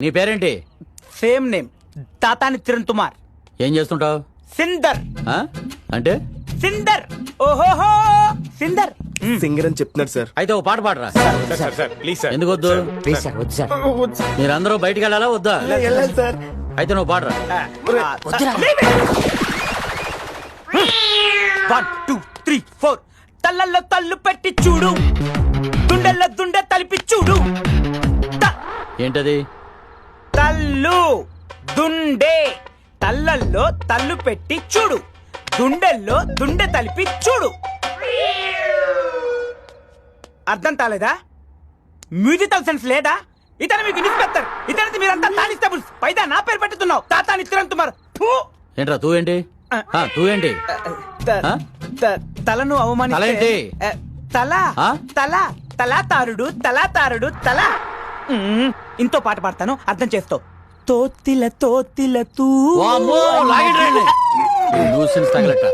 నీ పేరేంటి? Same name, Tatani Kiran Kumar. ఏం చేస్తుంటావు? సిందర్. అంటే సిందర్. ఓహోహో సిందర్. సింగర్ అని చెప్తున్నాడు సార్. అయితే ఓ పాట పాడరా. Please sir. ఎందుకు వద్దు? ప్లీజ్ సార్, వద్దు సార్. మీరందరూ బయటికి వెళ్ళాలా వద్దా? వెళ్ళాలి సార్. అయితే నువ్వు పాడరా. వద్దురా. 1 2 3 4 తల్లల్లో తల్లు పెట్టి చూడు, దుండల్లో దుండె తలిపి చూడు. ఏంటది? తల్లు దుండే, తల్లల్లో తల్లు పెట్టి చూడు, దుండెల్లో దుండె తలిపి చూడు. అర్థం కాలేదా? మ్యూజికల్ సెన్స్ లేదా? ఇతను మీకు ఇన్స్పెక్టర్, ఇతనికి మీరంతా కానిస్టేబుల్స్. పైదా నా పేరు పెట్టుతున్నావు, తాతాని కిరణ్ కుమార్. ఏంట్రా తూ ఏంటి? తూ ఏంటి? తలను తల అవమానిస్తే ఏంటి? తల తల తలాతారుడు తలాతారుడు తల. ఇంతో పాట పాడతాను, అర్థం చేస్తావు. తోతిల తోతిల తూ. వామ్మో, లాగండి రండి. ఈ న్యూసెన్స్ తగలట.